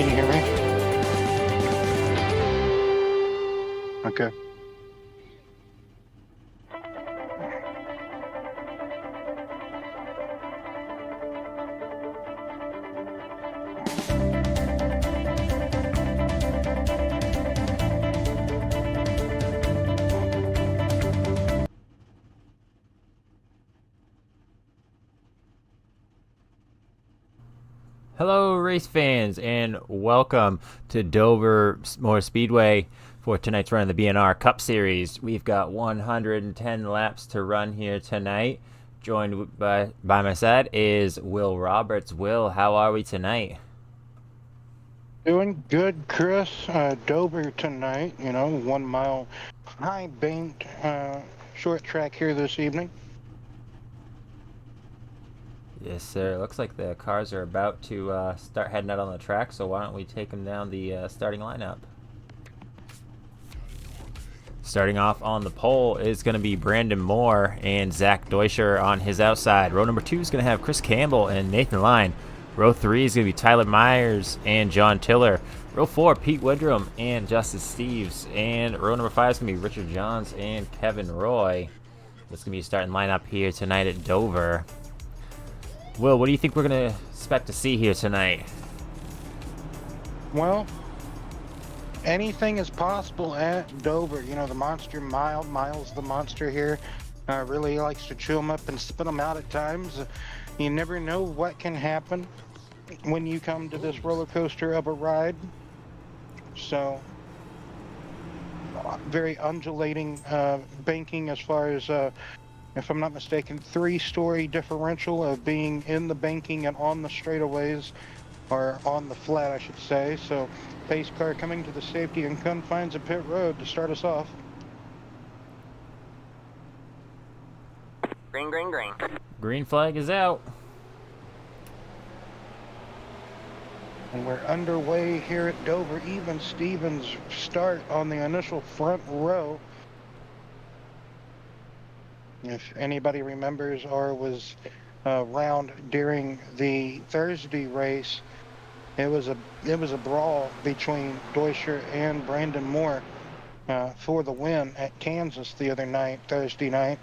Can you hear me? Okay. Hello, race fans, and welcome to Dover Motor Speedway for tonight's run of the BNR Cup Series. We've got 110 laps to run here tonight. Joined by my side is Will Roberts. Will, how are we tonight? Doing good, Chris. Dover tonight, 1 mile high banked short track here this evening. Yes, sir. It looks like the cars are about to start heading out on the track, so why don't we take them down the starting lineup? Starting off on the pole is going to be Brandon Moore and Zach Deuscher on his outside. Row number 2 is going to have Chris Campbell and Nathan Line. Row 3 is going to be Tyler Myers and John Tiller. Row 4, Pete Woodrum and Justice Steves. And row number 5 is going to be Richard Johns and Kevin Roy. That's going to be a starting lineup here tonight at Dover. Will, what do you think we're going to expect to see here tonight? Well, anything is possible at Dover. The monster Miles the monster here, really likes to chew them up and spit them out at times. You never know what can happen when you come to this roller coaster of a ride. So, very undulating banking as far as, if I'm not mistaken, 3-story differential of being in the banking and on the straightaways, or on the flat, I should say. So, pace car coming to the safety and confines of pit road to start us off. Green, green, green. Green flag is out. And we're underway here at Dover. Even Stevens start on the initial front row. If anybody remembers or was around during the Thursday race, it was a brawl between Deuscher and Brandon Moore for the win at Kansas the other night, Thursday night.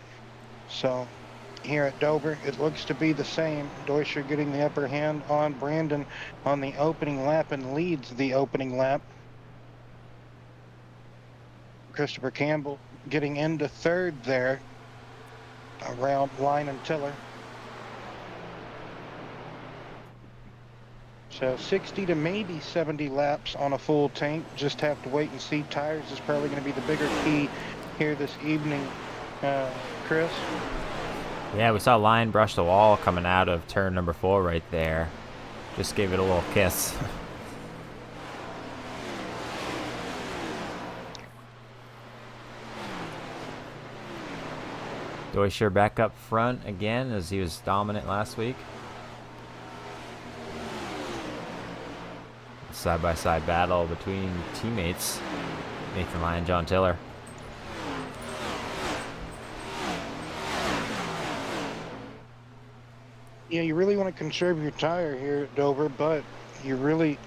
So here at Dover, it looks to be the same. Deuscher getting the upper hand on Brandon on the opening lap and leads the opening lap. Christopher Campbell getting into third there around Line and Tiller. So 60 to maybe 70 laps on a full tank. Just have to wait and see. Tires is probably going to be the bigger key here this evening, Chris. Yeah, we saw Line brush the wall coming out of turn number 4 right there. Just gave it a little kiss. Deuscher back up front again as he was dominant last week. Side-by-side battle between teammates, Nathan Line and John Tiller. Yeah, you really want to conserve your tire here at Dover, but you really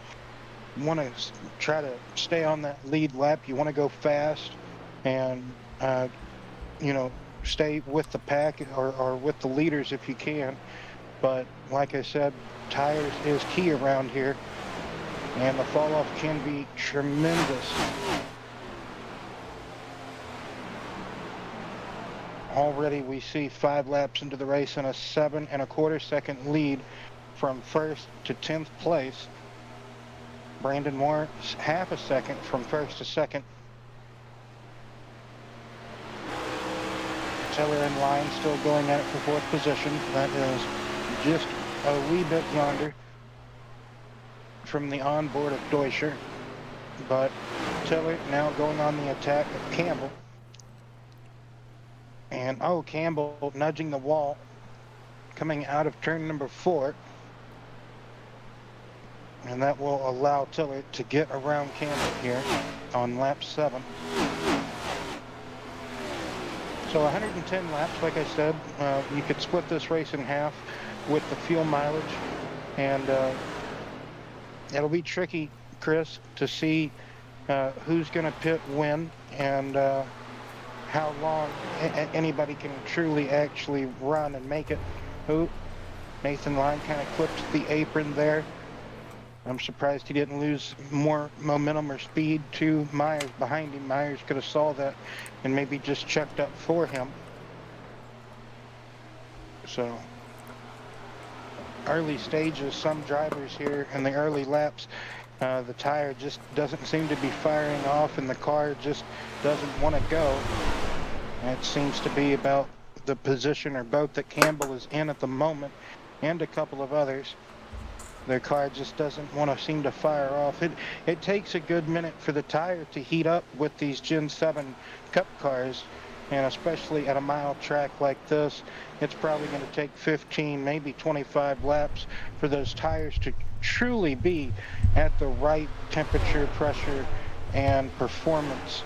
want to try to stay on that lead lap. You want to go fast and, stay with the pack or with the leaders if you can. But like I said, tires is key around here, and the fall off can be tremendous. Already we see 5 laps into the race and a 7 1/4 second lead from first to 10th place. Brandon Moore half a second from first to second. Tiller and Line still going at it for 4th position. That is just a wee bit yonder from the onboard of Deuscher. But Tiller now going on the attack of Campbell. And Campbell nudging the wall coming out of turn number 4. And that will allow Tiller to get around Campbell here on lap 7. So 110 laps, like I said. You could split this race in half with the fuel mileage. And it'll be tricky Chris, to see who's going to pit when and how long anybody can truly actually run and make it. Oh, Nathan Line kind of clipped the apron there. I'm surprised he didn't lose more momentum or speed to Myers behind him. Myers could have saw that and maybe just checked up for him. So early stages, some drivers here in the early laps, the tire just doesn't seem to be firing off and the car just doesn't want to go. It seems to be about the position or boat that Campbell is in at the moment and a couple of others. Their car just doesn't want to seem to fire off. It takes a good minute for the tire to heat up with these Gen 7 Cup cars, and especially at a mile track like this, it's probably going to take 15, maybe 25 laps for those tires to truly be at the right temperature, pressure, and performance.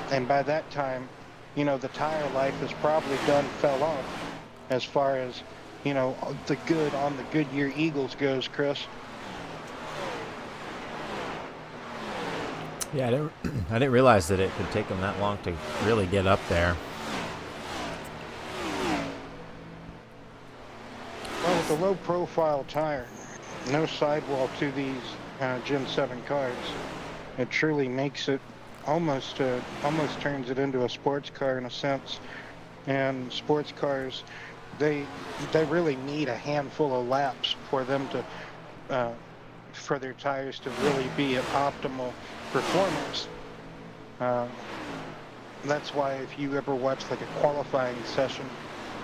And by that time, you know, the tire life is probably done, fell off as far as, you know, the good on the Goodyear Eagles goes, Chris. Yeah, I didn't realize that it could take them that long to really get up there. Well, with the low profile tire, no sidewall to these Gen 7 cars, it truly makes it almost turns it into a sports car in a sense. And sports cars, they really need a handful of laps for them to for their tires to really be at optimal performance. That's why if you ever watch like a qualifying session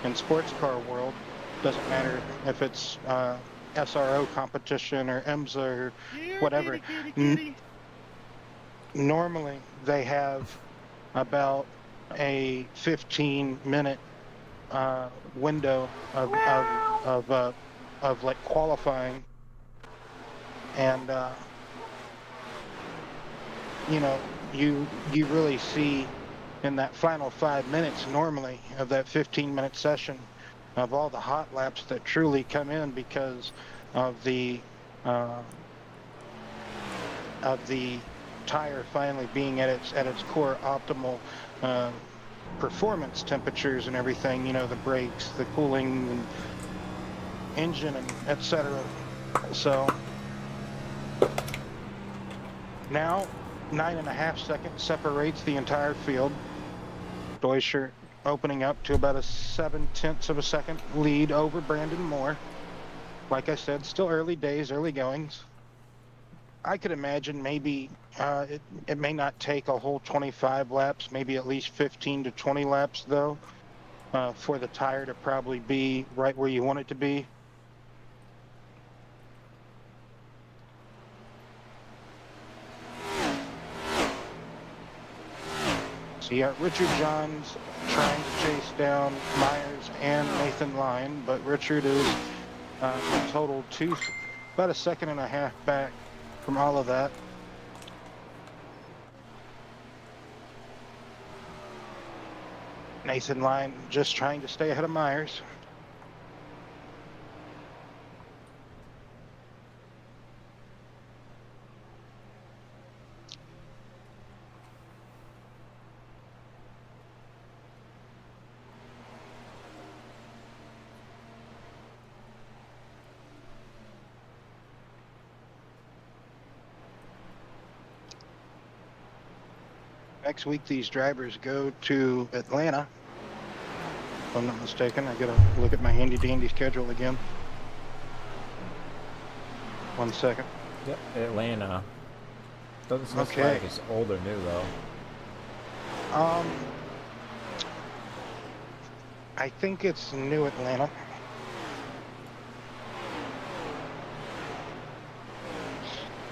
in sports car world, doesn't matter if it's SRO competition or IMSA or whatever, normally they have about a 15-minute window of like qualifying, and you know, you really see in that final 5 minutes normally of that 15-minute session of all the hot laps that truly come in because of the tire finally being at its core optimal performance temperatures and everything, you know, the brakes, the cooling, and engine, and etc. So now 9.5 seconds separates the entire field. Deutscher opening up to about a 0.7 of a second lead over Brandon Moore. Like I said, still early days, early goings. I could imagine maybe it may not take a whole 25 laps, maybe at least 15 to 20 laps though, for the tire to probably be right where you want it to be. So you got Richard Johns trying to chase down Myers and Nathan Line, but Richard is in total about 1.5 seconds back from all of that. Nathan Line just trying to stay ahead of Myers. Next week, these drivers go to Atlanta. If I'm not mistaken, I gotta look at my handy dandy schedule again. 1 second. Yep, Atlanta. Doesn't look Okay. like it's old or new though. I think it's New Atlanta.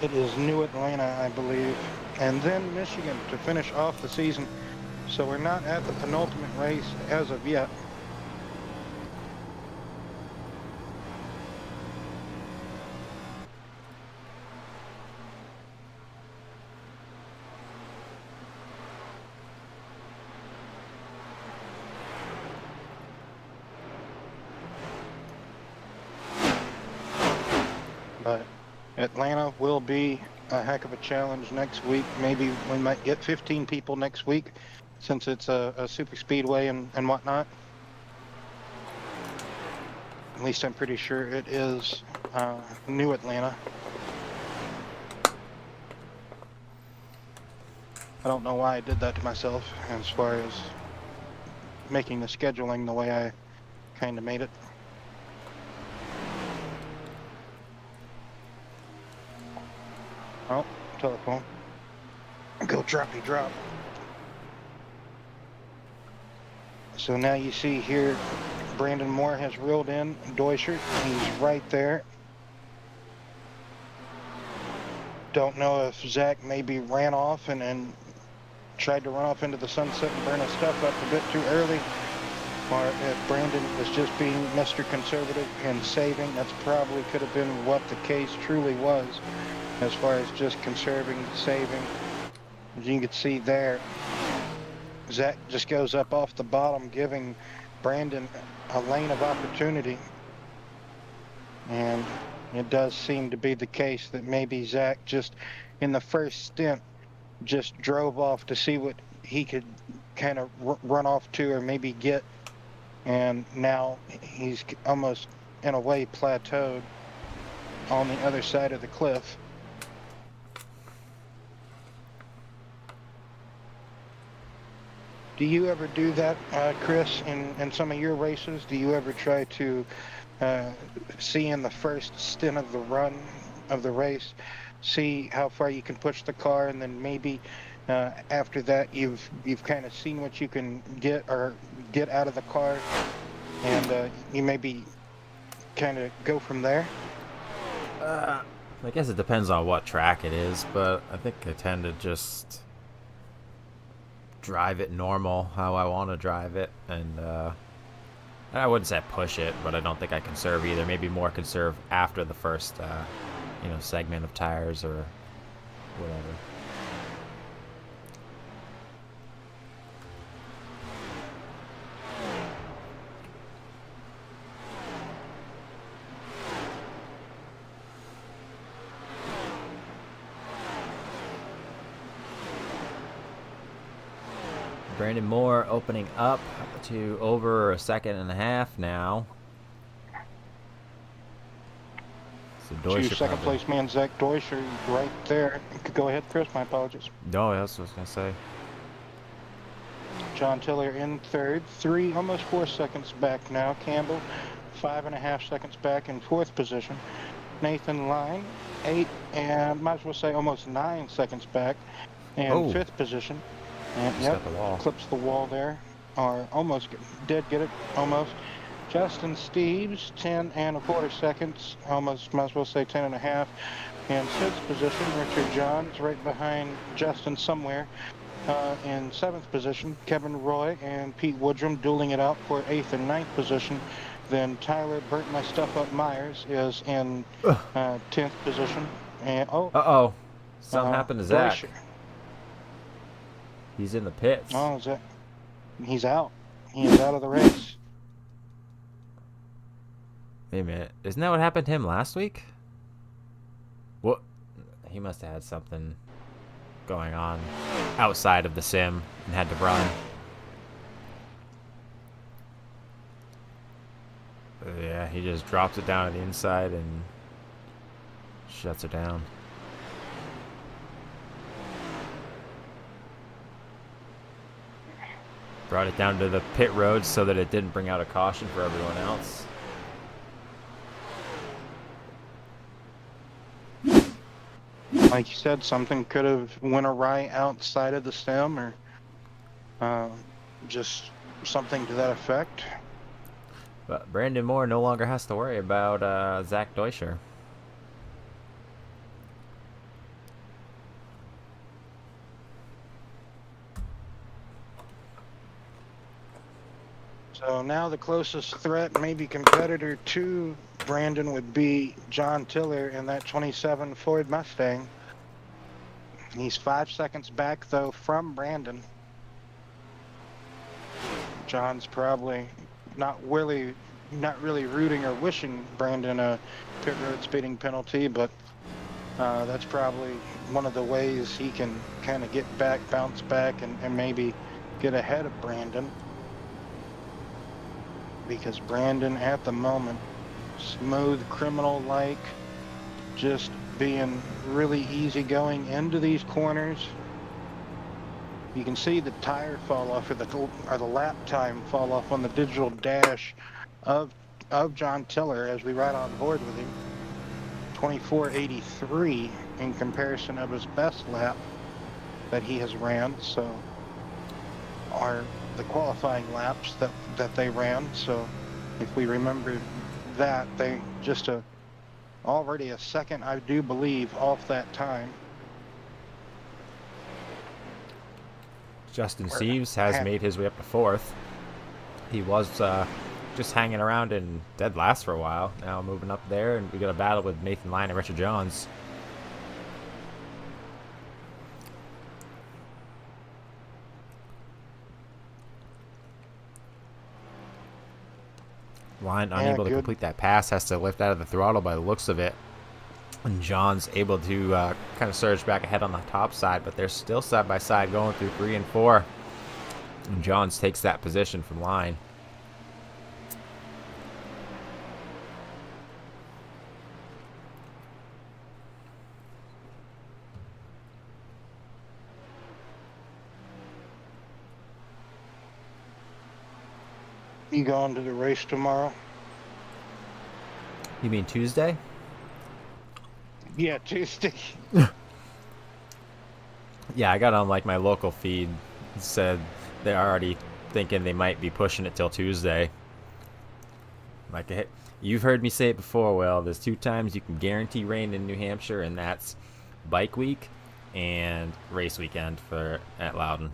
It is New Atlanta, I believe. And then Michigan to finish off the season. So we're not at the penultimate race as of yet. But Atlanta will be a heck of a challenge next week. Maybe we might get 15 people next week since it's a super speedway and whatnot. At least I'm pretty sure it is New Atlanta. I don't know why I did that to myself as far as making the scheduling the way I kind of made it. Oh, telephone. Go droppy drop. So now you see here, Brandon Moore has reeled in Deutscher. He's right there. Don't know if Zach maybe ran off and tried to run off into the sunset and burn his stuff up a bit too early, or if Brandon was just being Mr. Conservative and saving. That's probably could have been what the case truly was, as far as just conserving, saving. As you can see there, Zach just goes up off the bottom, giving Brandon a lane of opportunity. And it does seem to be the case that maybe Zach just in the first stint just drove off to see what he could kind of run off to or maybe get. And now he's almost in a way plateaued on the other side of the cliff. Do you ever do that, Chris, in some of your races? Do you ever try to see in the first stint of the run of the race, see how far you can push the car, and then maybe after that you've kind of seen what you can get out of the car, and you maybe kind of go from there? I guess it depends on what track it is, but I think I tend to just drive it normal, how I want to drive it, and I wouldn't say push it, but I don't think I conserve either. Maybe more conserve after the first, segment of tires or whatever. Brandon Moore opening up to over a second and a half now. So Deutscher Second place man Zach Deutscher right there. Go ahead, Chris. My apologies. No, that's what I was gonna say. John Tiller in third, almost 4 seconds back now. Campbell, 5.5 seconds back in fourth position. Nathan Line, 8 and might as well say almost 9 seconds back in fifth position. And yep, clips the wall there, or almost did get it, almost. Justin Steves, 10.25 seconds, almost might as well say 10.5. In sixth position, Richard Johns right behind Justin somewhere. In seventh position, Kevin Roy and Pete Woodrum dueling it out for eighth and ninth position. Then Tyler Burnt My Stuff Up Myers is in 10th position. And something happened to Zach. Deutscher. He's in the pits. Oh, Zach. He's out. He is out of the race. Wait a minute. Isn't that what happened to him last week? What? He must have had something going on outside of the sim and had to run. Yeah, he just drops it down to the inside and shuts it down. Brought it down to the pit road so that it didn't bring out a caution for everyone else. Like you said, something could have went awry outside of the sim, or just something to that effect. But Brandon Moore no longer has to worry about Zach Deutscher. So now the closest threat, maybe competitor to Brandon, would be John Tiller in that 27 Ford Mustang. He's 5 seconds back, though, from Brandon. John's probably not really rooting or wishing Brandon a pit road speeding penalty, but That's probably one of the ways he can kind of get back, bounce back, and maybe get ahead of Brandon. Because Brandon, at the moment, smooth criminal-like, just being really easygoing into these corners. You can see the tire fall off, or the lap time fall off on the digital dash of John Tiller as we ride on board with him. 24:83 in comparison of his best lap that he has ran. So are the qualifying laps that they ran. So if we remember that, they just already a second, I do believe, off that time. Justin Seaves has made his way up to 4th. He was just hanging around in dead last for a while. Now moving up there, and we got a battle with Nathan Lyon and Richard Jones. Lyon unable to complete that pass, has to lift out of the throttle by the looks of it. And John's able to kind of surge back ahead on the top side, but they're still side by side going through 3 and 4. And Johns takes that position from Lyon. You going to the race tomorrow? You mean Tuesday? Yeah, Tuesday. Yeah, I got on like my local feed. It said they're already thinking they might be pushing it till Tuesday. Like, you've heard me say it before, Will. There's 2 times you can guarantee rain in New Hampshire, and that's bike week and race weekend at Loudon.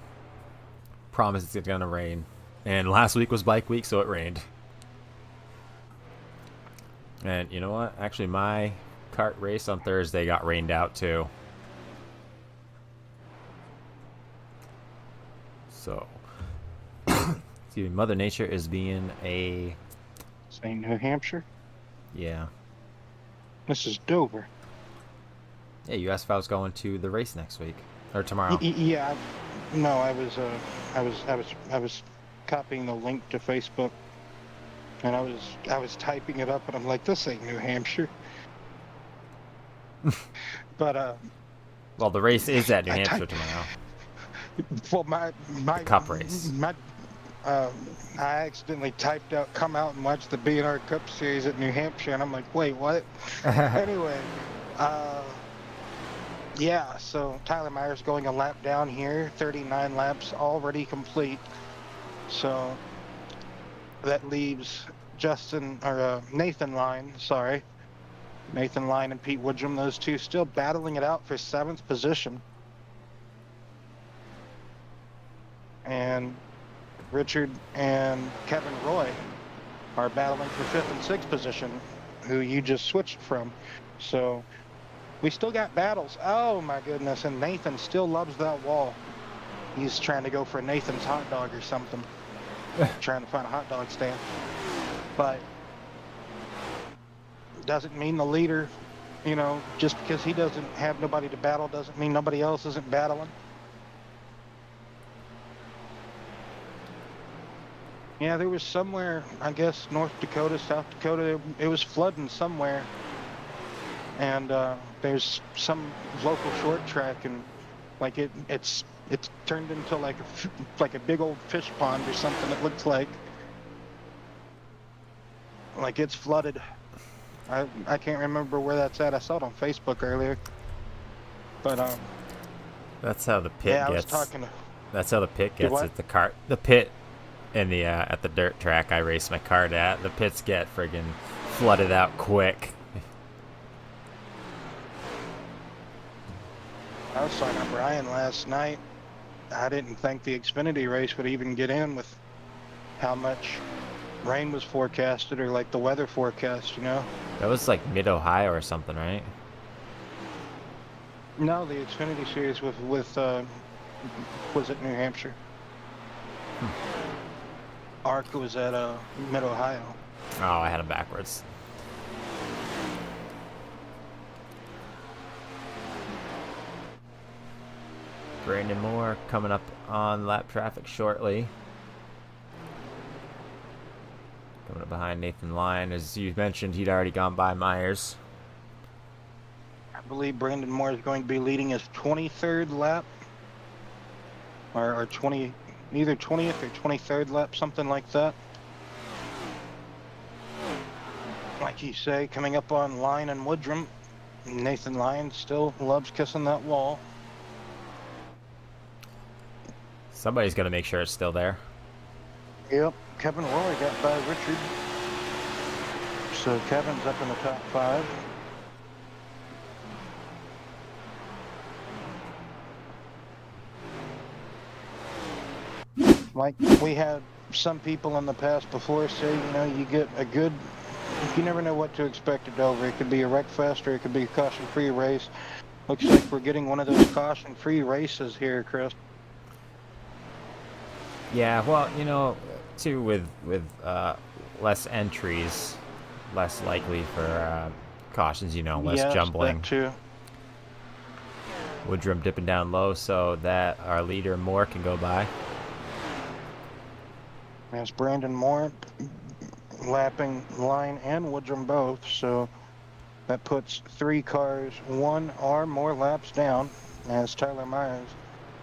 Promise it's gonna rain. And last week was bike week, so it rained. And you know what? Actually, my kart race on Thursday got rained out too. So, excuse me, Mother Nature is being a... Say New Hampshire? Yeah. This is Dover. Yeah, you asked if I was going to the race next week or tomorrow. Yeah, no, I was copying the link to Facebook, and I was typing it up, and I'm like, this ain't New Hampshire. But well, the race is at New Hampshire tomorrow. Well, my the Cup race. I accidentally typed out "come out and watch the BNR Cup Series at New Hampshire," and I'm like, wait, what? Anyway, yeah. So Tyler Myers going a lap down here, 39 laps already complete. So that leaves Nathan Lyon, Nathan Lyon and Pete Woodrum, those two still battling it out for 7th position. And Richard and Kevin Roy are battling for 5th and 6th position, who you just switched from. So we still got battles. Oh my goodness, and Nathan still loves that wall. He's trying to go for Nathan's hot dog or something. Trying to find a hot dog stand. But doesn't mean the leader, just because he doesn't have nobody to battle doesn't mean nobody else isn't battling. Yeah, there was somewhere, I guess, North Dakota, South Dakota, it was flooding somewhere. And there's some local short track, and like it's turned into like a big old fish pond or something. It looks like it's flooded. I can't remember where that's at. I saw it on Facebook earlier. But that's how the pit yeah, gets. I was talking to, that's how the pit gets at the pit in the at the dirt track I race my kart at. The pits get friggin' flooded out quick. I was talking to Brian last night. I didn't think the Xfinity race would even get in with how much rain was forecasted, or like the weather forecast, That was like mid-Ohio or something, right? No, the Xfinity series was at New Hampshire. ARC was at mid-Ohio. Oh, I had them backwards. Brandon Moore coming up on lap traffic shortly. Coming up behind Nathan Lyon. As you mentioned, he'd already gone by Myers. I believe Brandon Moore is going to be leading his 23rd lap. Or 20, either 20th or 23rd lap, something like that. Like you say, coming up on Lyon and Woodrum. Nathan Lyon still loves kissing that wall. Somebody's got to make sure it's still there. Yep, Kevin Roy got by Richard. So Kevin's up in the top 5. Like we had some people in the past before say, you know, you never know what to expect at Dover. It could be a wreck fest or it could be a caution-free race. Looks like we're getting one of those caution-free races here, Chris. Yeah, well, you know, too, with less entries, less likely for cautions, you know, less jumbling. That too. Woodrum dipping down low so that our leader Moore can go by. That's Brandon Moore lapping Lyon and Woodrum both, so that puts 3 cars 1 or more laps down as Tyler Myers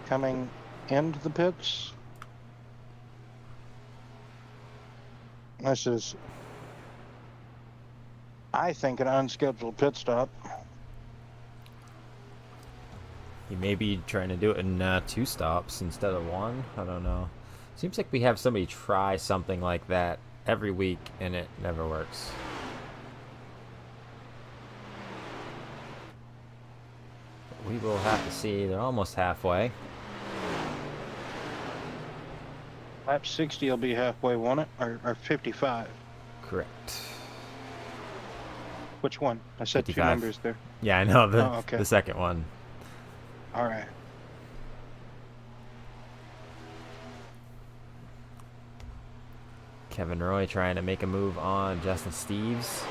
coming into the pits. This is, I think, an unscheduled pit stop. He may be trying to do it in 2 stops instead of 1. I don't know. Seems like we have somebody try something like that every week, and it never works. But we will have to see. They're almost halfway. Lap 60 will be halfway, won't it? Or 55? Correct. Which one? I said 55. 2 numbers there. Yeah, I know. Okay. The second one. All right. Kevin Roy trying to make a move on Justin Steves.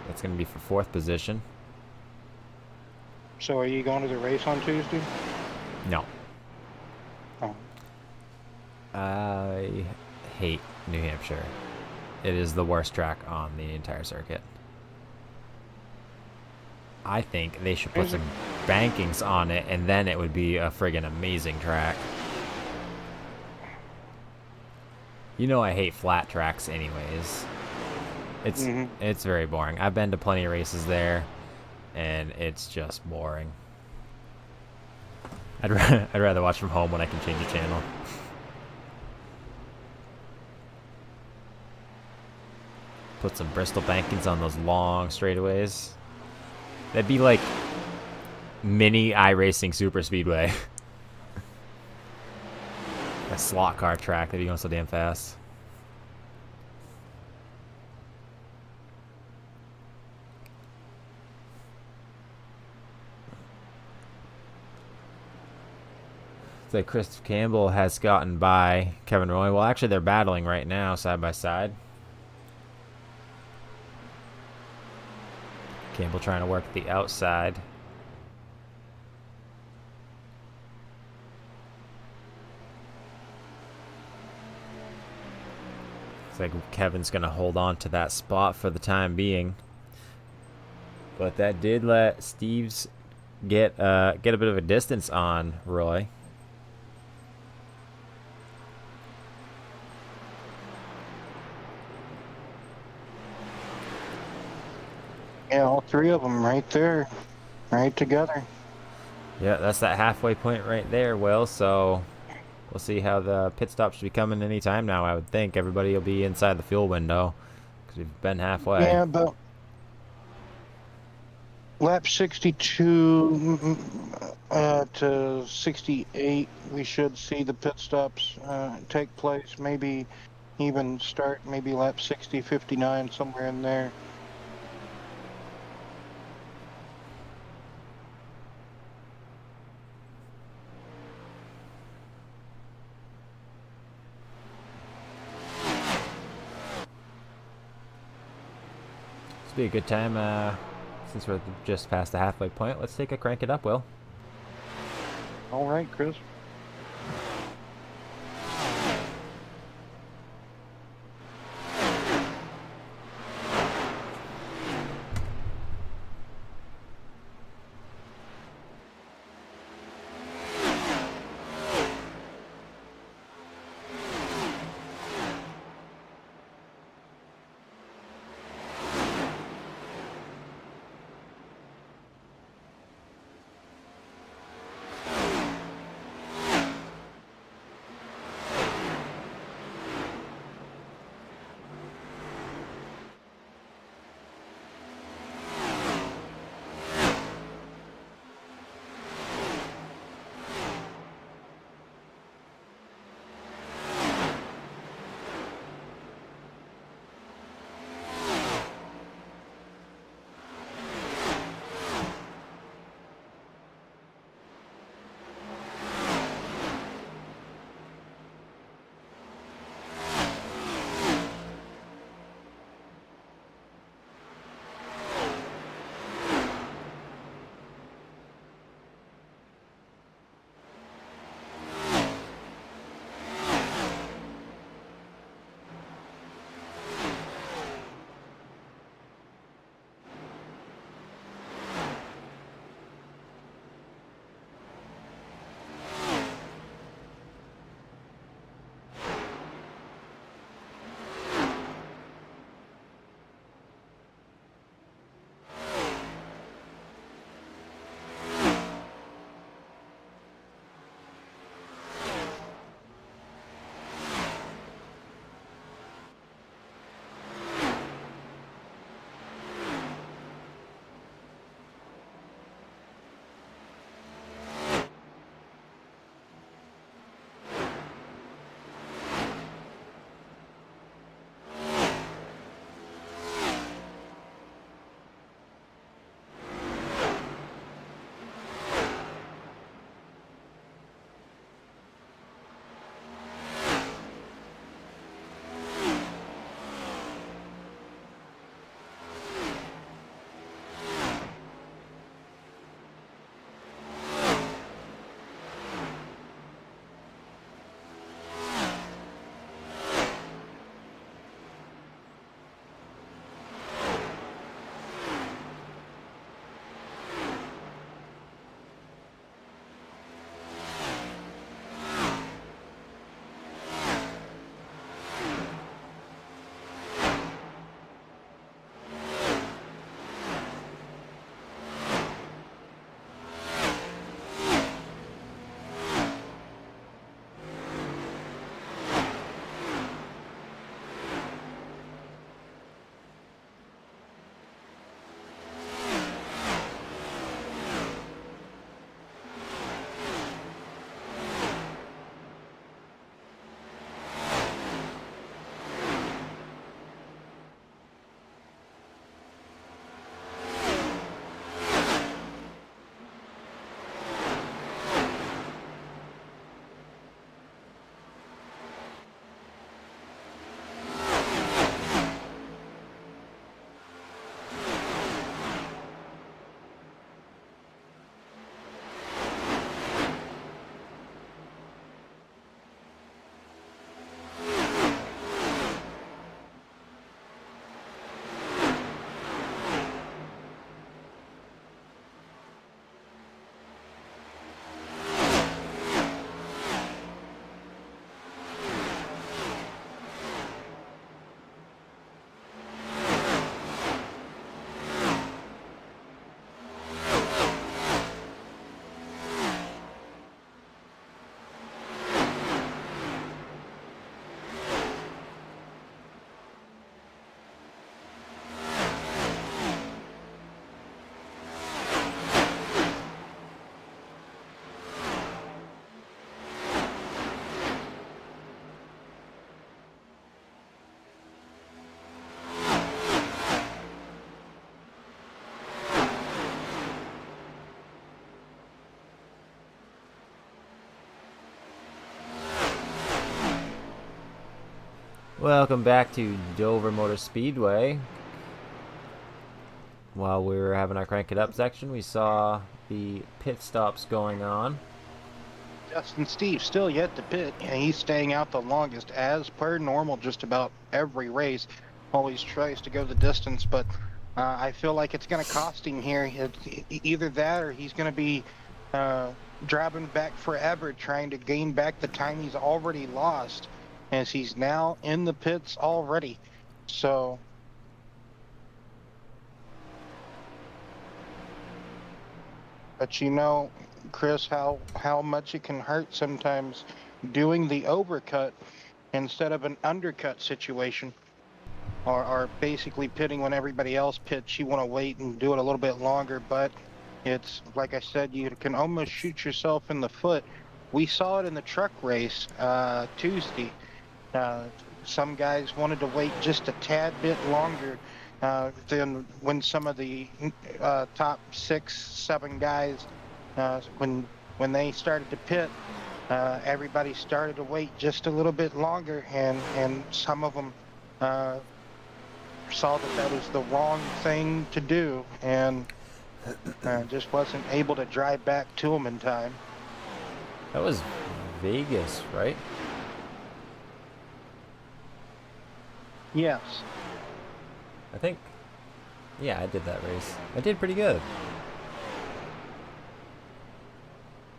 That's going to be for 4th position. So are you going to the race on Tuesday? No. Oh. I hate New Hampshire. It is the worst track on the entire circuit. I think they should put some bankings on it, and then it would be a friggin' amazing track. You know I hate flat tracks anyways. It's very boring. I've been to plenty of races there, and it's just boring. I'd rather watch from home when I can change the channel. Put some Bristol bankings on those long straightaways. That'd be like mini iRacing super speedway. A slot car track that be going so damn fast. It's like Chris Campbell has gotten by Kevin Roy. Well, actually, they're battling right now, side by side. Campbell trying to work the outside. It's like Kevin's going to hold on to that spot for the time being. But that did let Steves get a bit of a distance on Roy. Yeah, all 3 of them right there, right together. Yeah, that's that halfway point right there, Will. So we'll see how the pit stop should be coming any time now. I would think everybody will be inside the fuel window because we've been halfway. Yeah, but lap 62 to 68, we should see the pit stops take place. Maybe even start maybe lap 60, 59, somewhere in there. Be a good time since we're just past the halfway point. Let's take a crank it up, Will. All right, Chris. Welcome back to Dover Motor Speedway. While we were having our crank it up section, we saw the pit stops going on. Justin Steve still yet to pit, and he's staying out the longest, as per normal. Just about every race, always tries to go the distance, but I feel like it's going to cost him here. Either that, or he's going to be uh, driving back forever, trying to gain back the time he's already lost, as he's now in the pits already. So. But you know, Chris, how much it can hurt sometimes doing the overcut instead of an undercut situation, or basically pitting when everybody else pits. You want to wait and do it a little bit longer, but it's like I said, you can almost shoot yourself in the foot. We saw it in the truck race Tuesday. Uh, some guys wanted to wait just a tad bit longer than when some of the top 6, 7 guys, when they started to pit, everybody started to wait just a little bit longer, and some of them saw that that was the wrong thing to do, and just wasn't able to drive back to them in time. That was Vegas, right? Yes. I think. Yeah, I did that race. I did pretty good.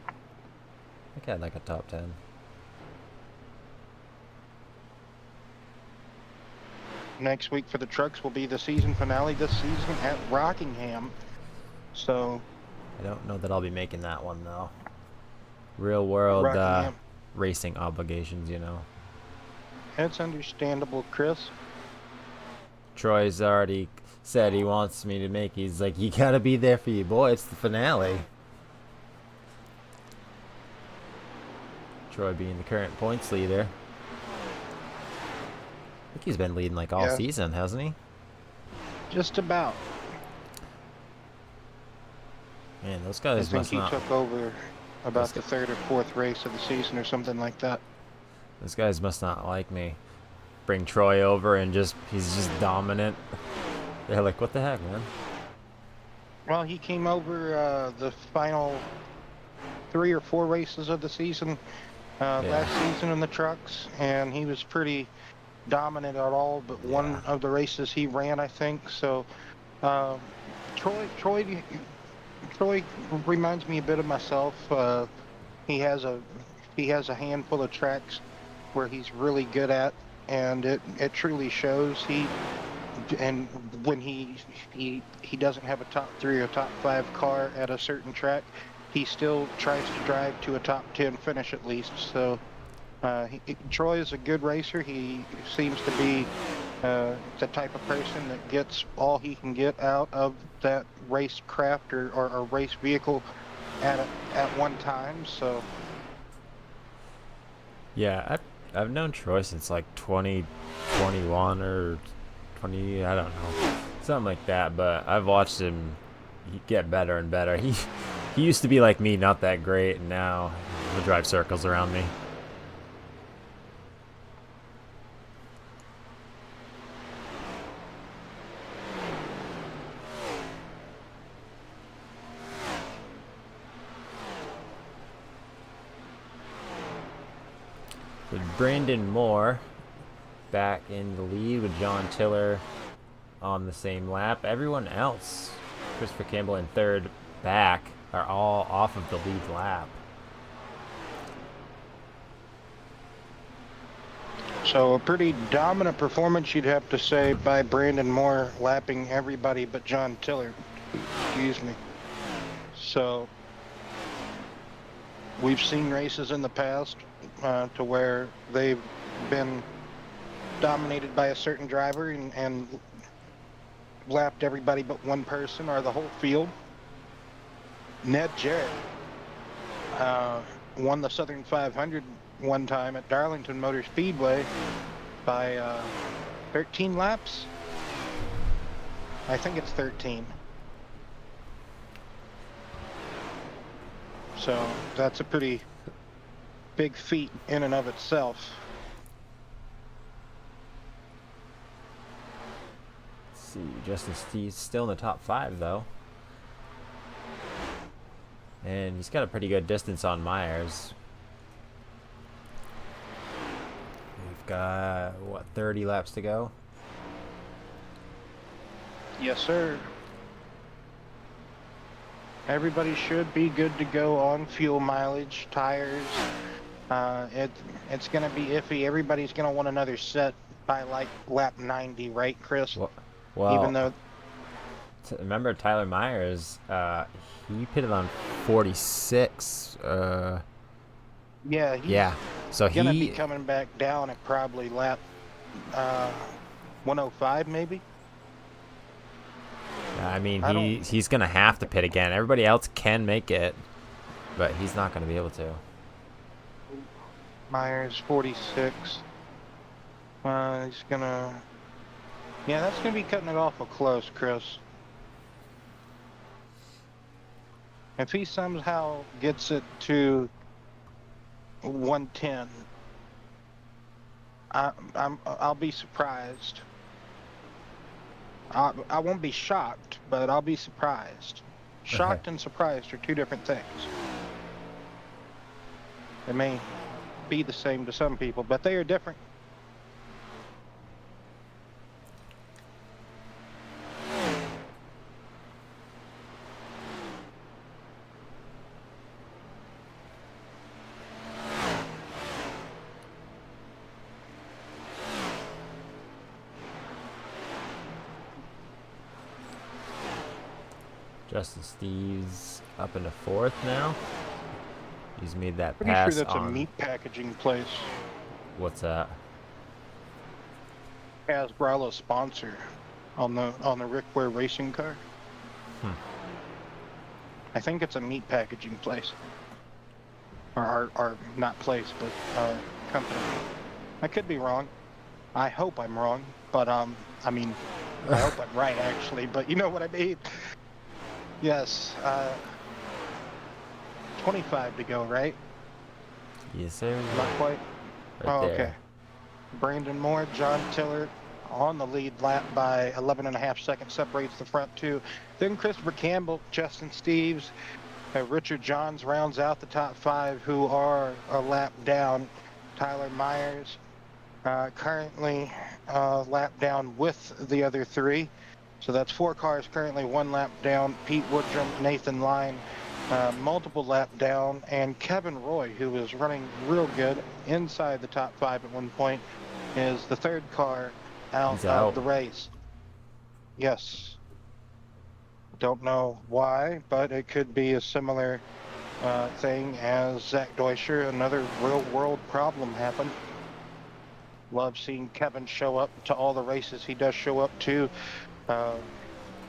I think I had like a top 10. Next week for the trucks will be the season finale this season at Rockingham. So I don't know that I'll be making that one though. Real world racing obligations, you know. That's understandable, Chris. Troy's already said he wants me to make. He's like, you gotta be there for you, boy. It's the finale. Troy being the current points leader. I think he's been leading like all season, hasn't he? Just about. Man, those guys must not. I think he took over about the 3rd or 4th race of the season or something like that. Those guys must not like me. Bring Troy over and he's just dominant. They're like, what the heck, man? Well, he came over the final 3 or 4 races of the season last season in the trucks, and he was pretty dominant at all but one of the races he ran, I think. So Troy reminds me a bit of myself. He has a handful of tracks where he's really good at, and it truly shows. And when he doesn't have a top 3 or top 5 car at a certain track, he still tries to drive to a top 10 finish at least. So Troy is a good racer. He seems to be the type of person that gets all he can get out of that race craft or race vehicle at one time. So yeah, I've known Troy since like 2021 or 20, I don't know, something like that. But I've watched him get better and better. He used to be like me, not that great, and now he'll drive circles around me. With Brandon Moore back in the lead with John Tiller on the same lap. Everyone else, Christopher Campbell in 3rd back, are all off of the lead lap. So a pretty dominant performance, you'd have to say, by Brandon Moore, lapping everybody but John Tiller. Excuse me. So we've seen races in the past to where they've been dominated by a certain driver and lapped everybody but one person or the whole field. Ned Jarrett won the Southern 500 one time at Darlington Motor Speedway by 13 laps. I think it's 13. So that's a pretty big feat in and of itself. Let's see, Justin Steve's still in the top 5 though. And he's got a pretty good distance on Myers. Got, what, 30 laps to go? Yes, sir. Everybody should be good to go on fuel mileage, tires. It's going to be iffy. Everybody's going to want another set by like lap 90, right, Chris? Even Well, though, remember Tyler Myers, he pitted on 46. yeah, he's Yeah, so going to be he, coming back down at probably lap uh, 105, maybe. I mean, I don't. he's going to have to pit again. Everybody else can make it, but he's not going to be able to. Myers 46. He's gonna. Yeah, that's gonna be cutting it awful close, Chris. If he somehow gets it to 110, I'll be surprised. I won't be shocked, but I'll be surprised. Shocked and surprised are two different things. It may be the same to some people, but they are different. Justin Steve's up into 4th now. He's made that Pretty pass sure that's on. a meat packaging place. What's that? Hasbro sponsor on the Rick Ware racing car. I think it's a meat packaging place, or not place, but company. I could be wrong. I hope I'm wrong, but I mean, I hope I'm right actually. But you know what I mean. Yes. 25 to go, right? Yes, sir. Not quite. Right there. Okay. Brandon Moore, John Tiller on the lead lap by 11.5 seconds, separates the front two. Then Christopher Campbell, Justin Steves, Richard Johns rounds out the top 5 who are a lap down. Tyler Myers currently lap down with the other 3. So that's 4 cars currently 1 lap down. Pete Woodrum, Nathan Line, multiple lap down, and Kevin Roy, who was running real good inside the top 5 at one point, is the 3rd car out of the race. Yes. Don't know why, but it could be a similar thing as Zach Deuscher. Another real world problem happened. Love seeing Kevin show up to all the races he does show up to.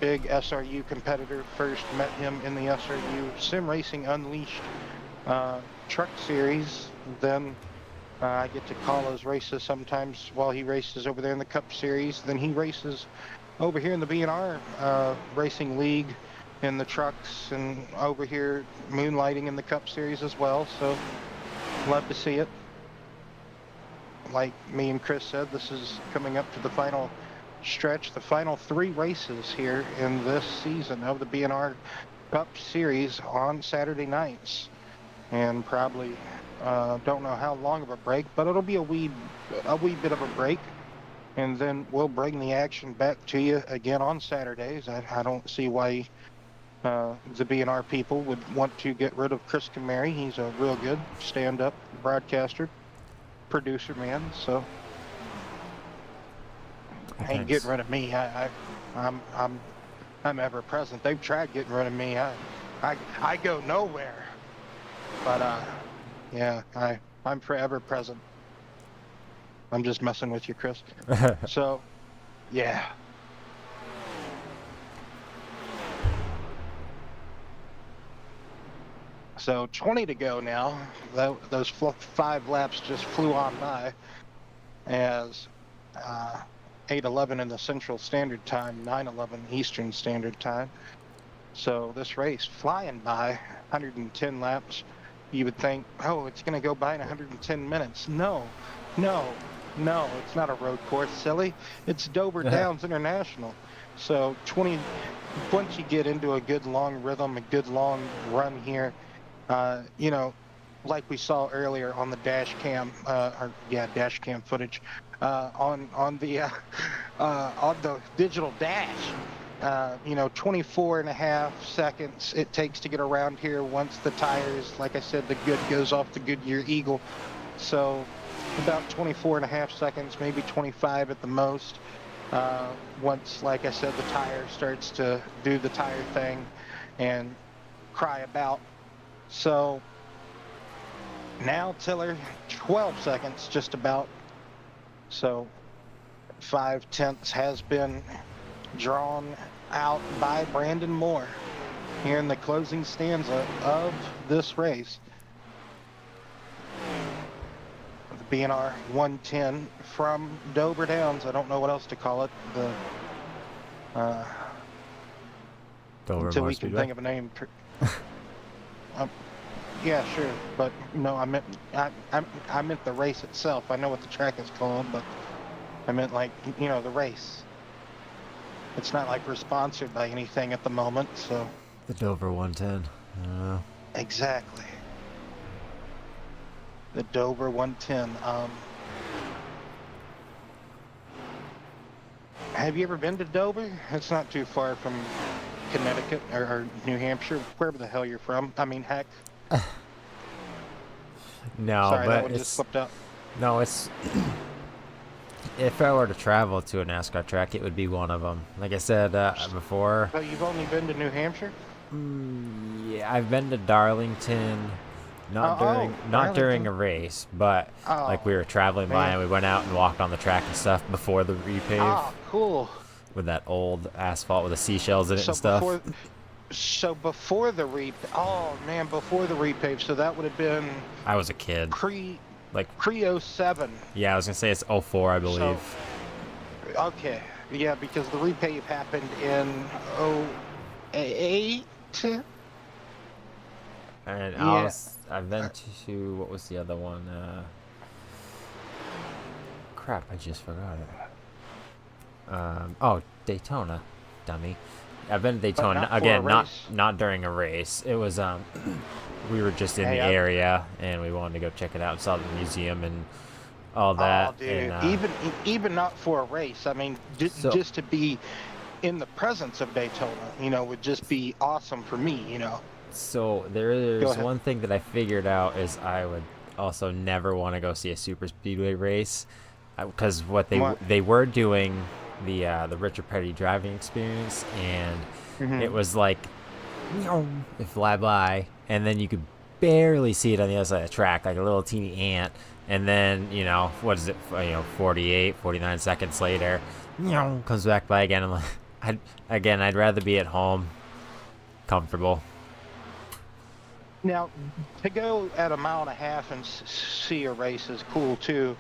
Big SRU competitor. First met him in the SRU Sim Racing Unleashed truck series. Then I get to call his races sometimes while he races over there in the Cup Series. Then he races over here in the BNR Racing League in the trucks, and over here moonlighting in the Cup Series as well. So love to see it. Like me and Chris said, this is coming up to the final stretch, the final 3 races here in this season of the BNR Cup Series on Saturday nights, and probably don't know how long of a break, but it'll be a wee bit of a break, and then we'll bring the action back to you again on Saturdays. I don't see why the BNR people would want to get rid of Chris Camary. He's a real good stand-up broadcaster, producer man, so ain't getting rid of me. I'm ever present. They've tried getting rid of me. I go nowhere. But yeah, I'm forever present. I'm just messing with you, Chris. So, yeah. So 20 to go now. Those 5 laps just flew on by as 8:11 in the Central Standard Time, 9:11 Eastern Standard Time. So this race flying by, 110 laps. You would think, oh, it's going to go by in 110 minutes. No, it's not a road course, silly. It's Dover Downs International. So once you get into a good long rhythm, a good long run here, you know, like we saw earlier on the dash cam, dash cam footage, on the on the digital dash. 24 and a half seconds it takes to get around here once the tires, like I said, the good goes off the Goodyear Eagle. So about 24 and a half seconds, maybe 25 at the most. Once, like I said, the tire starts to do the tire thing and cry about. So now Tiller, 12 seconds just about. So 5/10 has been drawn out by Brandon Moore here in the closing stanza of this race. The BNR 110 from Dover Downs. I don't know what else to call it. The Dover until Motor we can Speedway. think of a name. Yeah, sure, but no, I meant the race itself. I know what the track is called, but I meant like the race. It's not like we're sponsored by anything at the moment, so. The Dover 110. I don't know. Exactly. The Dover 110. Have you ever been to Dover? It's not too far from Connecticut or New Hampshire, wherever the hell you're from. I mean, heck. No, Sorry, that but one just it's slipped out. no, it's. If I were to travel to a NASCAR track, it would be one of them. Like I said before, So you've only been to New Hampshire? yeah, I've been to Darlington, not during a race, but like we were traveling by man. and we went out and walked on the track and stuff before the repave Oh, cool. with that old asphalt with the seashells in it So and stuff. before the oh man, before the repave, so that would have been I was a kid. pre Like, 07. yeah, I was gonna say it's 04, I believe. So, okay, yeah, because the repave happened in 08. And Yeah. I've been to, what was the other one? Crap, I just forgot it. Oh, Daytona, dummy. I've been to Daytona not for a again, race. not during a race. It was we were just in Hey, the area and we wanted to go check it out, saw the museum and all that. Oh, dude, And, even not for a race. I mean, So- just to be in the presence of Daytona, would just be awesome for me. So Go there's ahead. one thing that I figured out is I would also never want to go see a super speedway race, because what What? they were doing the Richard Petty driving experience, and Mhm. it was like it fly by, and then you could barely see it on the other side of the track, like a little teeny ant, and then what is it, 48, 49 seconds later, comes back by again. I'm like, I'd rather be at home, comfortable. Now, to go at a mile and a half and see a race is cool too,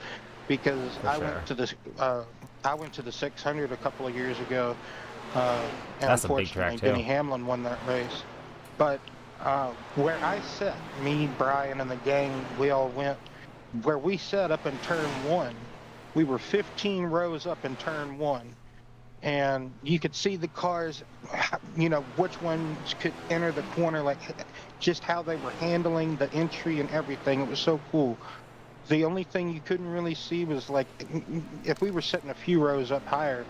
because For I sure. went to this. I went to the 600 a couple of years ago, and That's a big unfortunately, track, too. Denny Hamlin won that race. But where I sat, me, Brian, and the gang, we all went. Where we sat up in turn one, we were 15 rows up in turn one, and you could see the cars, which ones could enter the corner, like just how they were handling the entry and everything. It was so cool. The only thing you couldn't really see was like, if we were sitting a few rows up higher,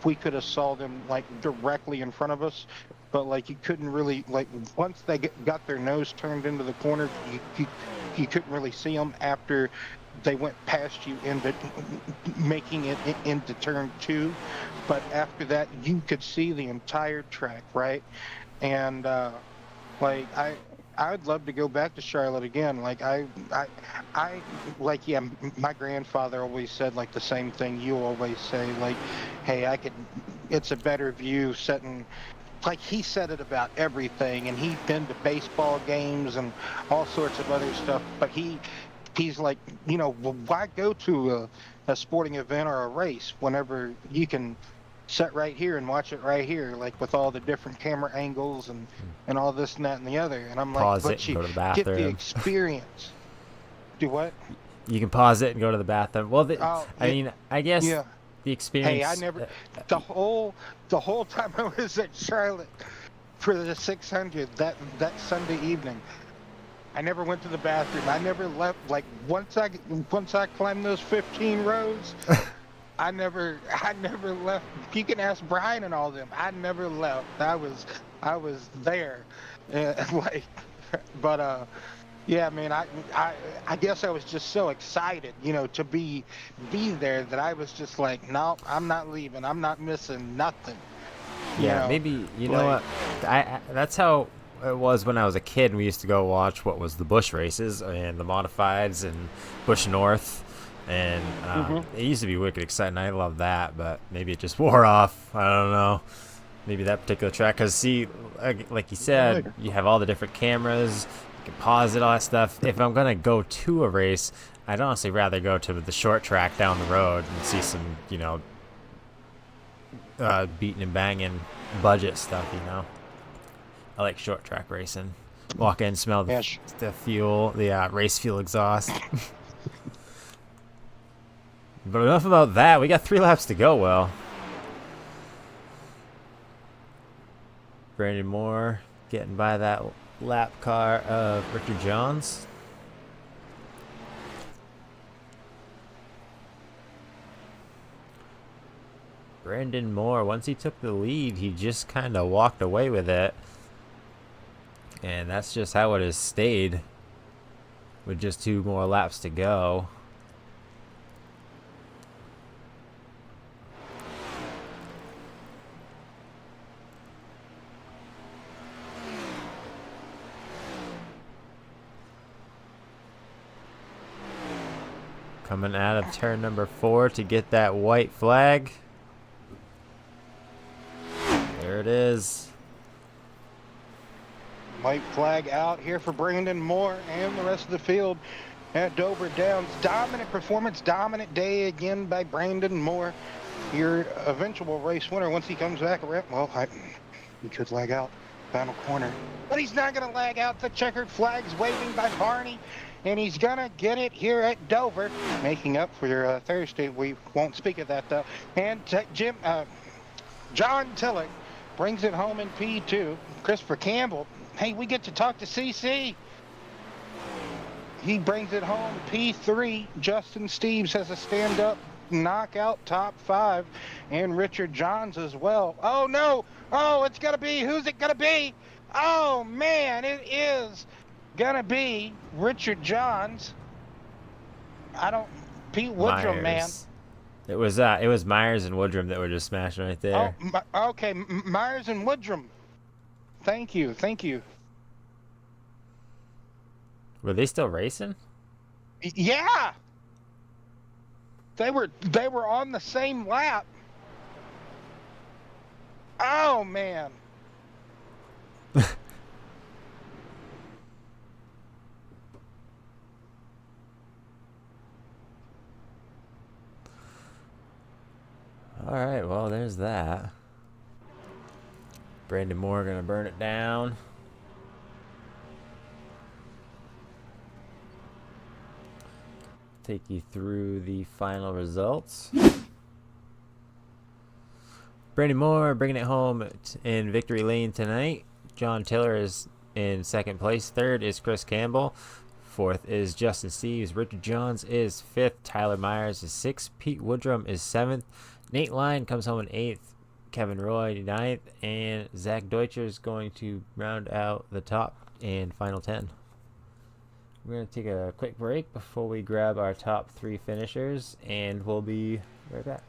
we could have saw them like directly in front of us. But like you couldn't really, like, once they got their nose turned into the corner, you couldn't really see them after they went past you into making it into turn two. But after that, you could see the entire track, right? And like I'd love to go back to Charlotte again. Like yeah, my grandfather always said like the same thing you always say, like, hey, it's a better view sitting, like he said it about everything, and he'd been to baseball games and all sorts of other stuff, but he's like, well, why go to a sporting event or a race whenever you can sit right here and watch it right here, like with all the different camera angles and all this and that and the other. And I'm like, Pause it but and you go to the get the bathroom. experience. Do what? You can pause it and go to the bathroom. Well, I mean, I guess Yeah. the experience. Hey, I never the whole time I was at Charlotte for the 600 that Sunday evening, I never went to the bathroom. I never left. Like once I climbed those 15 rows, I never left. You can ask Brian and all them. I never left. I was there, like, but yeah, man. I I guess I was just so excited, to be there that I was just like, no, I'm not leaving. I'm not missing nothing. You Yeah, know, maybe you know like, what? I that's how it was when I was a kid. We used to go watch what was the Bush races and the modifieds and Bush North, and hmm it used to be wicked exciting. I love that, but maybe it just wore off. I don't know. Maybe that particular track, because see, like you said, later. you have all the different cameras. You can pause it, all that stuff. If I'm gonna go to a race, I'd honestly rather go to the short track down the road and see some, beating and banging budget stuff. I like short track racing. Walk in, smell Yeah, the fuel, the race fuel exhaust. But enough about that. We got 3 laps to go. Well, Brandon Moore getting by that lap car of Richard Johns. Brandon Moore, once he took the lead, he just kind of walked away with it. And that's just how it has stayed with just 2 more laps to go. Coming out of turn number 4 to get that white flag. There it is. white flag out here for Brandon Moore and the rest of the field at Dover Downs. Dominant performance, dominant day again by Brandon Moore. Your eventual race winner once he comes back around. Well, he could lag out final corner, but he's not going to lag out. The checkered flag's waving by Barney, and he's going to get it here at Dover, making up for your Thursday. We won't speak of that though. And John Tillich brings it home in P2. Christopher Campbell, hey, we get to talk to CC. He brings it home P3. Justin Steves has a stand-up knockout top 5, and Richard Johns as well. Oh no! Oh, it's gonna be, who's it gonna be? Oh man, it is gonna be Richard Johns. Pete Woodrum, man. Myers. It was Myers and Woodrum that were just smashing right Oh, there. okay, Myers and Woodrum. Thank you. Were they still racing? Yeah, they were on the same lap. Oh man. All right, well, there's that. Brandon Moore gonna burn it down. Take you through the final results. Brandon Moore bringing it home in victory lane tonight. John Tiller is in second place. Third is Chris Campbell. Fourth is Justin Steves. Richard Johns is fifth. Tyler Myers is sixth. Pete Woodrum is seventh. Nate Lyon comes home in eighth. Kevin Roy ninth. And Zach Deutscher is going to round out the top and final 10. We're going to take a quick break before we grab our top 3 finishers, and we'll be right back.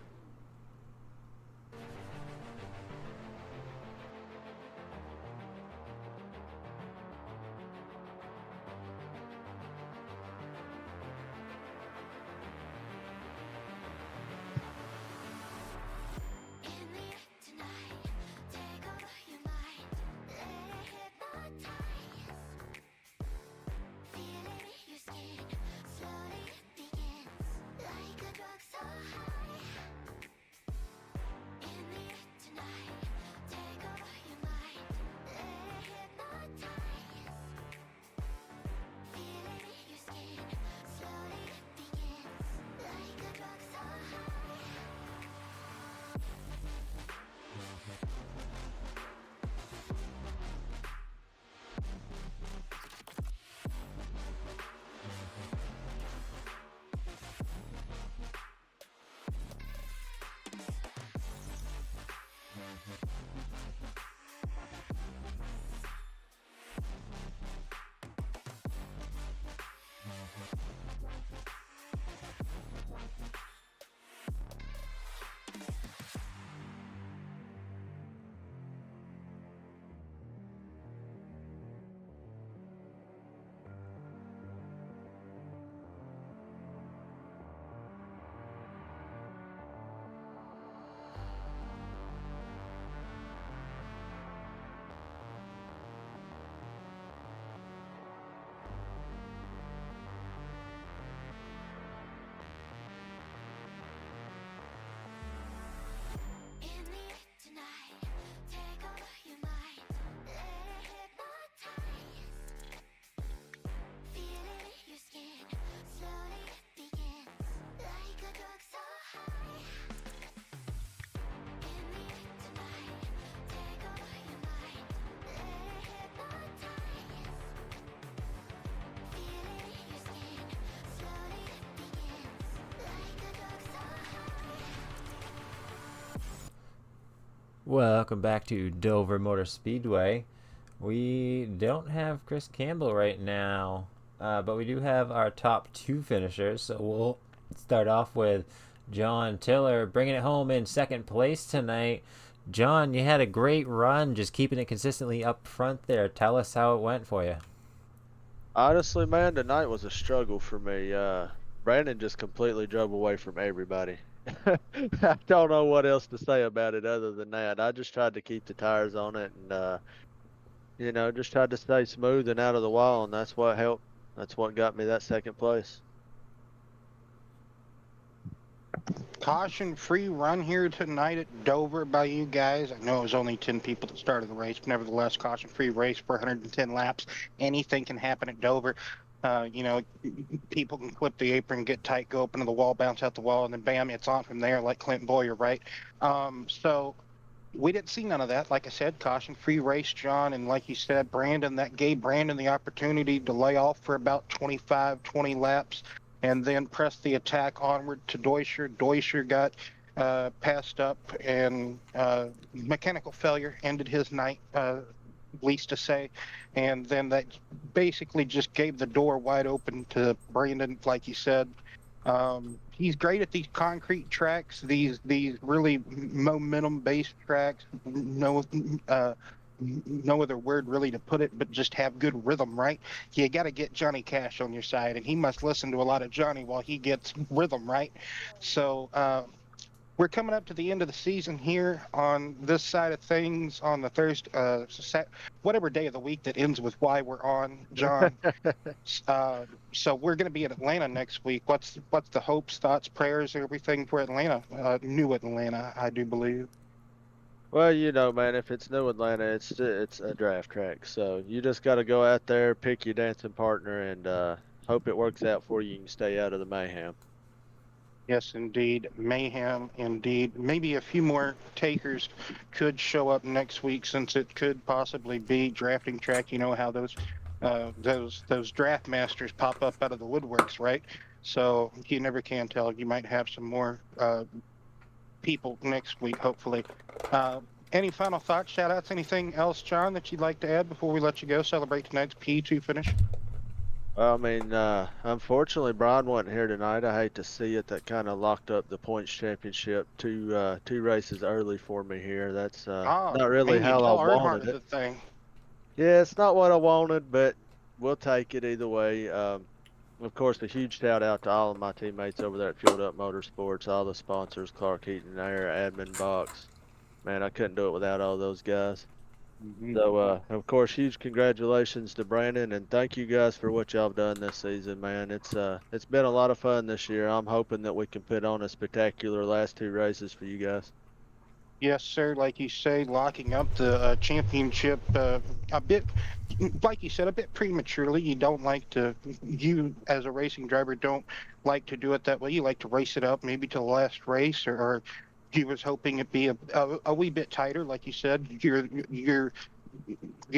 Welcome back to Dover Motor Speedway. We don't have Chris Campbell right now, but we do have our top two finishers. So we'll start off with John Tiller bringing it home in second place tonight. John, you had a great run, just keeping it consistently up front there. Tell us how it went for you. Honestly, man, tonight was a struggle for me. Brandon just completely drove away from everybody. I don't know what else to say about it other than that. I just tried to keep the tires on it and just tried to stay smooth and out of the wall, and that's what helped. That's what got me that second place. Caution-free run here tonight at Dover by you guys. I know it was only 10 people that started the race, but nevertheless, caution-free race for 110 laps. Anything can happen at Dover. People can flip the apron, get tight, go up into the wall, bounce out the wall, and then bam, it's on from there, like Clint Boyer, right? So we didn't see none of that. Like I said, caution-free race, John, and like you said, Brandon, that gave Brandon the opportunity to lay off for about 25, 20 laps and then press the attack onward to Deutscher. Deutscher got passed up, and mechanical failure ended his night, least to say. And then that basically just gave the door wide open to Brandon, like you said. He's great at these concrete tracks, these really momentum-based tracks. No other word really to put it, but just have good rhythm, right? You got to get Johnny Cash on your side, and he must listen to a lot of Johnny while he gets rhythm, right? So we're coming up to the end of the season here on this side of things on the Thursday, whatever day of the week that ends with why we're on, John. So we're going to be at Atlanta next week. What's the hopes, thoughts, prayers, everything for Atlanta? New Atlanta, I do believe. Well, man, if it's New Atlanta, it's a draft track. So you just got to go out there, pick your dancing partner, and hope it works out for you. You can stay out of the mayhem. Yes, indeed. Mayhem, indeed. Maybe a few more takers could show up next week, since it could possibly be drafting track. You know how those draft masters pop up out of the woodworks, right? So you never can tell. You might have some more people next week, hopefully. Any final thoughts, shout outs, anything else, John, that you'd like to add before we let you go celebrate tonight's P2 finish? Well, I mean, unfortunately, Brian wasn't here tonight. I hate to see it. That kind of locked up the points championship two races early for me here. That's not really Man, you how I tell Earnhardt wanted of it. the thing. Yeah, it's not what I wanted, but we'll take it either way. Of course, a huge shout out to all of my teammates over there at Fueled Up Motorsports, all the sponsors, Clark Heaton Air, Admin Box. Man, I couldn't do it without all those guys. Mhm. So, of course, huge congratulations to Brandon, and thank you guys for what y'all have done this season, man. It's been a lot of fun this year. I'm hoping that we can put on a spectacular last two races for you guys. Yes, sir. Like you say, locking up the championship a bit, like you said, a bit prematurely. You don't like to, you as a racing driver don't like to do it that way. You like to race it up maybe to the last race, or you was hoping it'd be a wee bit tighter. Like you said, you're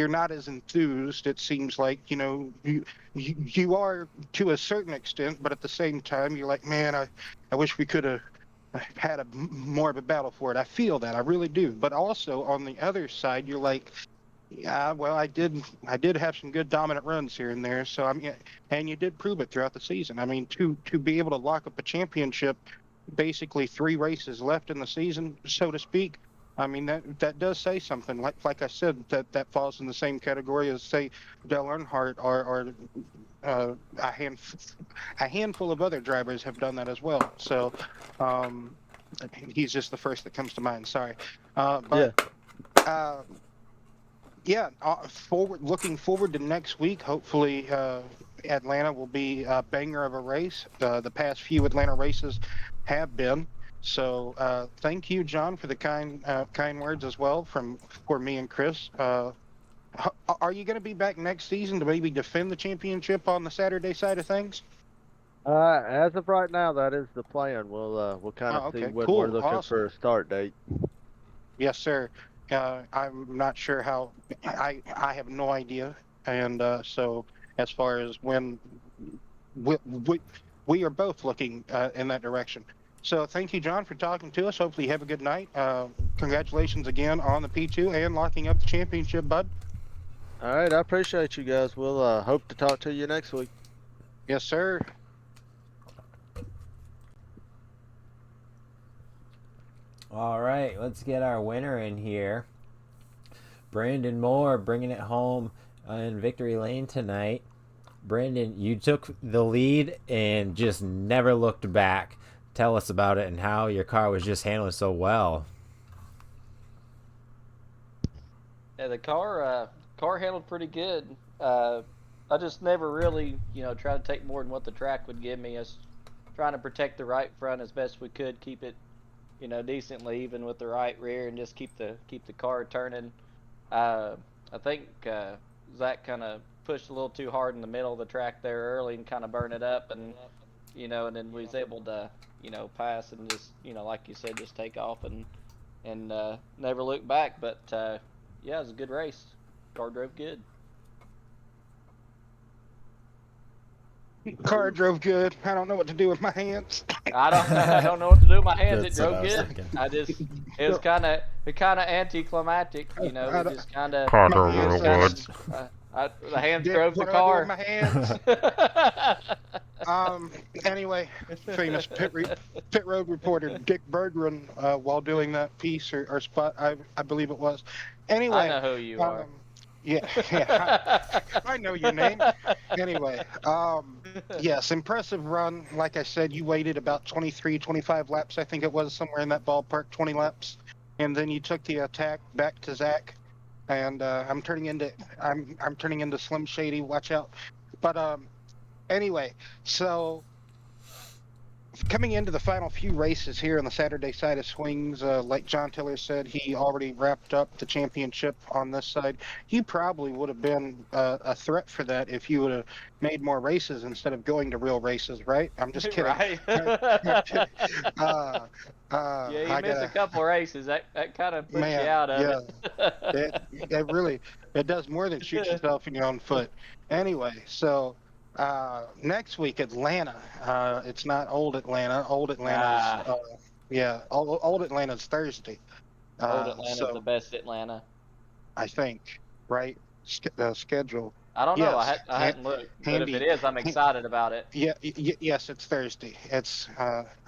not as enthused. It seems like you are to a certain extent, but at the same time, you're like, man, I wish we could have had more of a battle for it. I feel that, I really do. But also on the other side, you're like, yeah, well, I did have some good dominant runs here and there. So I mean, and you did prove it throughout the season. I mean, to be able to lock up a championship, basically 3 races left in the season, so to speak. I mean, that does say something. Like I said, that falls in the same category as, say, Dale Earnhardt, or a handful of other drivers have done that as well. So um, he's just the first that comes to mind. Sorry, Yeah. but uh, yeah, looking forward to next week. Hopefully, Atlanta will be a banger of a race. The past few Atlanta races have been. So thank you, John, for the kind words as well for me and Chris. Are you going to be back next season to maybe defend the championship on the Saturday side of things? As of right now, that is the plan. We'll kind of Oh, see okay, when we're cool, looking awesome. for a start date. Yes, sir. I'm not sure how. I have no idea, and so as far as when we we, we are both looking in that direction. So thank you, John, for talking to us. Hopefully you have a good night. Congratulations again on the P2 and locking up the championship, bud. All right, I appreciate you guys. We'll hope to talk to you next week. Yes, sir. All right, let's get our winner in here. Brandon Moore bringing it home in victory lane tonight. Brandon, you took the lead and just never looked back. Tell us about it and how your car was just handling so well. Yeah, the car handled pretty good. I just never really, tried to take more than what the track would give me. I was trying to protect the right front as best we could, keep it, decently even with the right rear, and just keep the car turning. I think Zach kind of pushed a little too hard in the middle of the track there early and kind of burned it up, and and then we was able to, pass and just, like you said, just take off and never look back. But yeah, it was a good race. Car drove good. Car drove good. I don't know what to do with my hands. I don't know what to do with my hands. It That's what drove I was good. thinking. It was kind of anticlimactic. I It don't- just kind of Car My drove hands real just- good. the hands Dick, drove the what do I do car. with my hands? Anyway, famous pit road reporter Dick Berggren, while doing that piece or spot, I believe it was. Anyway, I know who you are. Yeah, yeah, I know your name. Anyway, yes, impressive run. Like I said, you waited about 23, 25 laps. I think it was somewhere in that ballpark, 20 laps, and then you took the attack back to Zach. And I'm turning into Slim Shady. Watch out. But anyway, so coming into the final few races here on the Saturday side of swings, like John Tiller said, he already wrapped up the championship on this side. He probably would have been a threat for that if you would have made more races instead of going to real races, right? I'm just kidding. Right. uh, Yeah, you I missed a gotta, couple races. That kind of puts you man, out of yeah, it. it really it does more than shoot yourself in your own foot. Anyway, so next week Atlanta. It's not old Atlanta. Old Atlanta's old Atlanta's Thursday. Old Atlanta's the So best Atlanta. I think right schedule. I don't know. Yes, I hadn't looked, but if handy. it is, I'm excited about it. Yeah, yes, it's Thursday. It's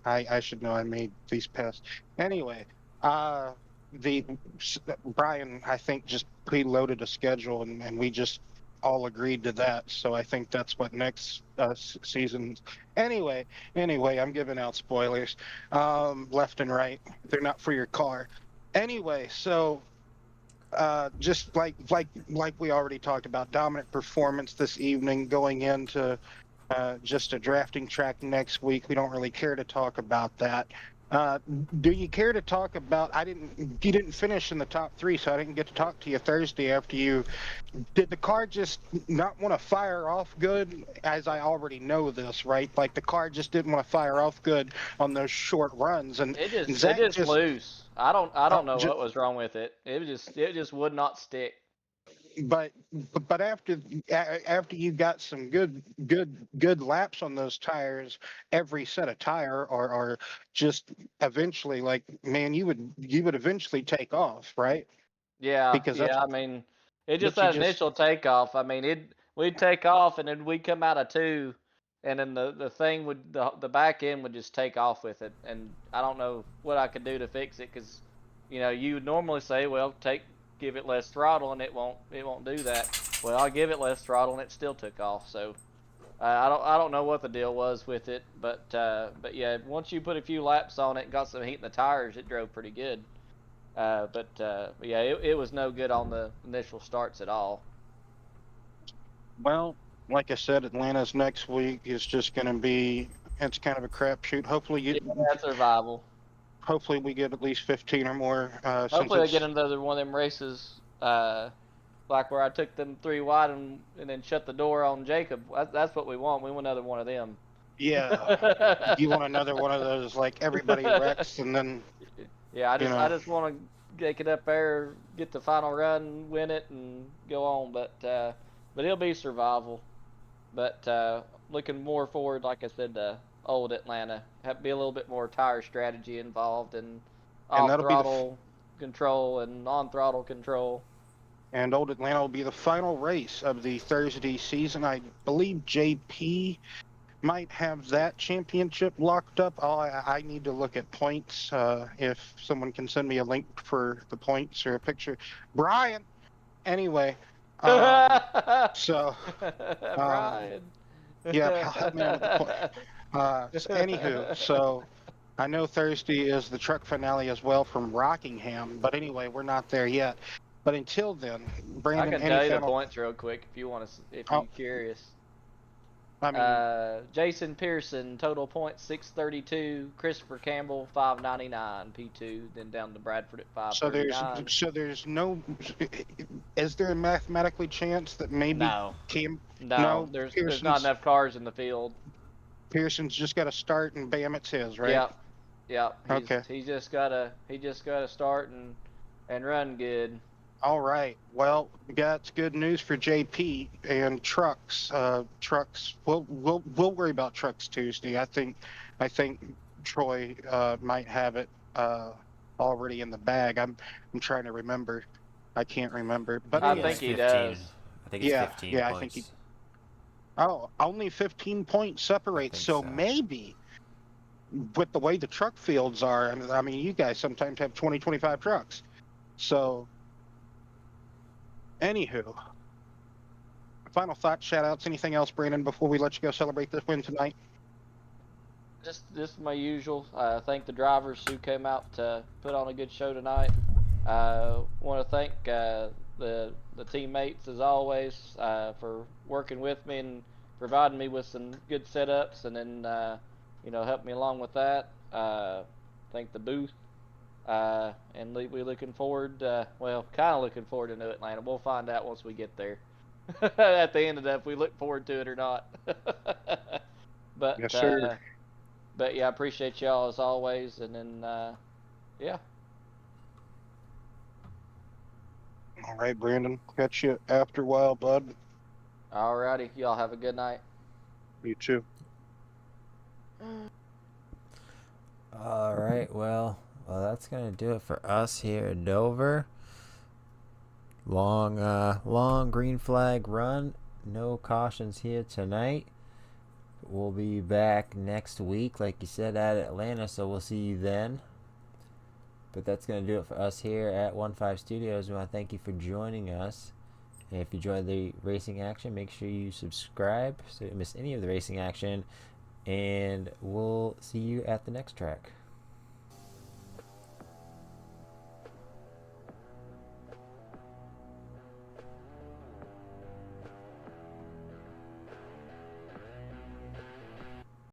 I should know. I made these past. Anyway, the Brian I think just preloaded a schedule and we just all agreed to that. So I think that's what next season. Anyway, I'm giving out spoilers, left and right. They're not for your car. Anyway, so just like we already talked about, dominant performance this evening going into just a drafting track next week. We don't really care to talk about that. Do you care to talk about? You didn't finish in the top three, so I didn't get to talk to you Thursday after you. Did the car just not want to fire off good? As I already know this, right? Like the car just didn't want to fire off good on those short runs, and It Zach just loose. I don't know ju- what was wrong with it. It just would not stick. but after you got some good laps on those tires, every set of tire or just eventually, like, man, you would eventually take off, right? Yeah, Because that's yeah. I mean, it just what you that just initial takeoff. I mean, we'd take off and then we'd come out of two, and then the thing would the back end would just take off with it. And I don't know what I could do to fix it because, you would normally say, well, give it less throttle and it won't do that. Well, I give it less throttle and it still took off. So I don't know what the deal was with it, but yeah, once you put a few laps on it and got some heat in the tires, it drove pretty good. But yeah, it was no good on the initial starts at all. well, like I said, Atlanta's next week is just going to be. It's kind of a crapshoot. Yeah, that's survival. Hopefully we get at least 15 or more. Hopefully I Since get another one of them races, like where I took them three wide and then shut the door on Jacob. That's what we want. We want another one of them. yeah, you want another one of those like everybody wrecks and then Yeah, I know. just want to take it up there, get the final run, win it, and go on. But it'll be survival. But looking more forward, like I said, to old Atlanta. Have to be a little bit more tire strategy involved and And off that'll be throttle control and on throttle control. and Old Atlanta will be the final race of the Thursday season. I believe JP might have that championship locked up. I need to look at points. If someone can send me a link for the points or a picture, Brian. Anyway, so Brian. yeah, pal, help me out with the point. Anywho, so I know Thursday is the truck finale as well from Rockingham, but anyway, we're not there yet. But until then, I Brandon, can any tell you the final? points real quick if you want to, if Oh, you're curious. I mean, Jason Pearson, total points 632. Christopher Campbell 599 P2. Then down to Bradford at so there's 539. so there's no. Is there a mathematically chance that maybe No, Cam? no, No, there's not enough cars in the field. Pearson's just got to start, and bam, it's his, right? Yep, yep. Okay. He's just gotta start and run good. All right. Well, that's good news for JP and trucks. Trucks. We'll worry about trucks Tuesday. I think Troy might have it already in the bag. I'm trying to remember. I can't remember. But I Yeah, anyway, think he 15. does. I think it's yeah, 15 yeah. I think he. points. Oh, only 15 points I separate. think So so. maybe with the way the truck fields are, I mean, you guys sometimes have 20, 25 trucks. So, anywho. Final thoughts, shout outs, anything else, Brandon, before we let you go celebrate this win tonight? Just my usual. Thank the drivers who came out to put on a good show tonight. Want to thank the teammates as always for working with me and providing me with some good setups, and then help me along with that. Thank the booth, and we're looking forward. Well, kind of looking forward to New Atlanta. We'll find out once we get there. At the end of that, if we look forward to it or not. but Yes, sir. but yeah, I appreciate y'all as always, and then yeah. All right, Brandon, catch you after a while, bud. Alrighty, y'all have a good night. You too. All right, well, that's gonna do it for us here at Dover. Long green flag run. No cautions here tonight. We'll be back next week, like you said, at Atlanta, so we'll see you then. But that's going to do it for us here at 1-5 Studios. We want to thank you for joining us. And if you enjoyed the racing action, make sure you subscribe so you don't miss any of the racing action. And we'll see you at the next track.